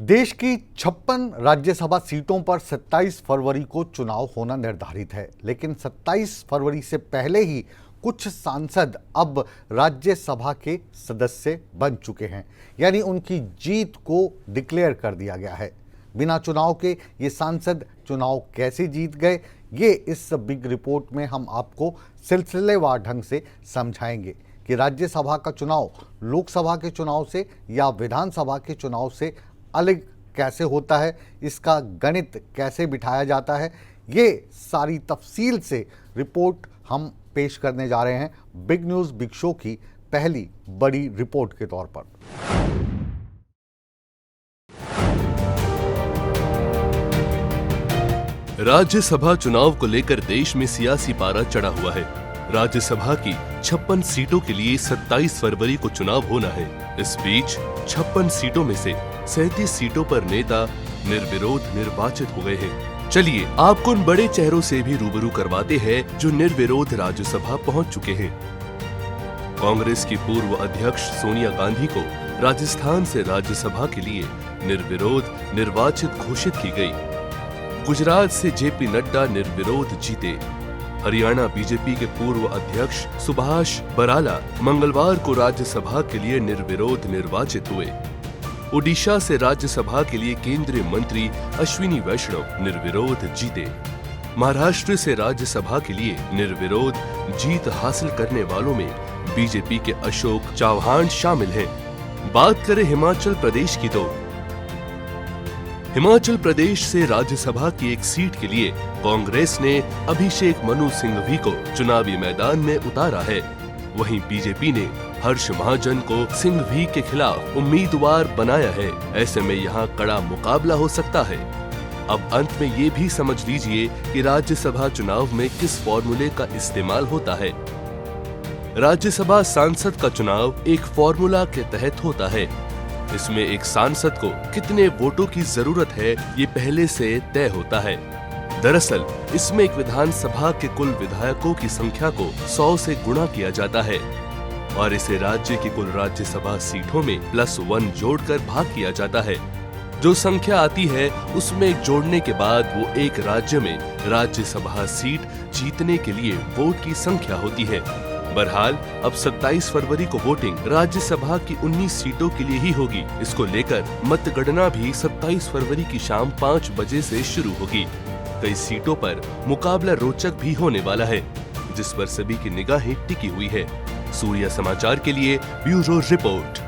देश की 56 राज्यसभा सीटों पर 27 फरवरी को चुनाव होना निर्धारित है, लेकिन 27 फरवरी से पहले ही कुछ सांसद अब राज्यसभा के सदस्य बन चुके हैं, यानी उनकी जीत को डिक्लेयर कर दिया गया है। बिना चुनाव के ये सांसद चुनाव कैसे जीत गए, ये इस बिग रिपोर्ट में हम आपको सिलसिलेवार ढंग से समझाएंगे कि राज्यसभा का चुनाव लोकसभा के चुनाव से या विधानसभा के चुनाव से अलग कैसे होता है, इसका गणित कैसे बिठाया जाता है। ये सारी तफसील से रिपोर्ट हम पेश करने जा रहे हैं बिग न्यूज़ बिग शो की पहली बड़ी रिपोर्ट के तौर पर। राज्यसभा चुनाव को लेकर देश में सियासी पारा चढ़ा हुआ है। राज्यसभा की 56 सीटों के लिए 27 फरवरी को चुनाव होना है। इस बीच 56 सीटों में से 37 सीटों पर नेता निर्विरोध निर्वाचित हो गए हैं। चलिए आपको उन बड़े चेहरों से भी रूबरू करवाते हैं जो निर्विरोध राज्यसभा पहुंच चुके हैं। कांग्रेस की पूर्व अध्यक्ष सोनिया गांधी को राजस्थान से राज्यसभा के लिए निर्विरोध निर्वाचित घोषित की गई। गुजरात से जेपी नड्डा निर्विरोध जीते। हरियाणा बीजेपी के पूर्व अध्यक्ष सुभाष बराला मंगलवार को राज्यसभा के लिए निर्विरोध निर्वाचित हुए। ओडिशा से राज्यसभा के लिए केंद्रीय मंत्री अश्विनी वैष्णव निर्विरोध जीते। महाराष्ट्र से राज्यसभा के लिए निर्विरोध जीत हासिल करने वालों में बीजेपी के अशोक चव्हाण शामिल हैं। बात करें हिमाचल प्रदेश की तो हिमाचल प्रदेश से राज्यसभा की एक सीट के लिए कांग्रेस ने अभिषेक मनु सिंघवी को चुनावी मैदान में उतारा है। वहीं बीजेपी ने हर्ष महाजन को सिंघवी के खिलाफ उम्मीदवार बनाया है। ऐसे में यहां कड़ा मुकाबला हो सकता है। अब अंत में ये भी समझ लीजिए कि राज्यसभा चुनाव में किस फॉर्मूले का इस्तेमाल होता है। राज्यसभा सांसद का चुनाव एक फॉर्मूला के तहत होता है। इसमें एक सांसद को कितने वोटों की जरूरत है ये पहले से तय होता है। दरअसल इसमें एक विधानसभा के कुल विधायकों की संख्या को 100 से गुणा किया जाता है और इसे राज्य की कुल राज्यसभा सीटों में +1 जोड़कर भाग किया जाता है। जो संख्या आती है उसमें एक जोड़ने के बाद वो एक राज्य में राज्यसभा सीट जीतने के लिए वोट की संख्या होती है। बहरहाल अब 27 फरवरी को वोटिंग राज्यसभा की 19 सीटों के लिए ही होगी। इसको लेकर मतगणना भी 27 फरवरी की शाम 5 बजे से शुरू होगी। कई सीटों पर मुकाबला रोचक भी होने वाला है, जिस पर सभी की निगाहें टिकी हुई है। सूर्य समाचार के लिए ब्यूरो रिपोर्ट।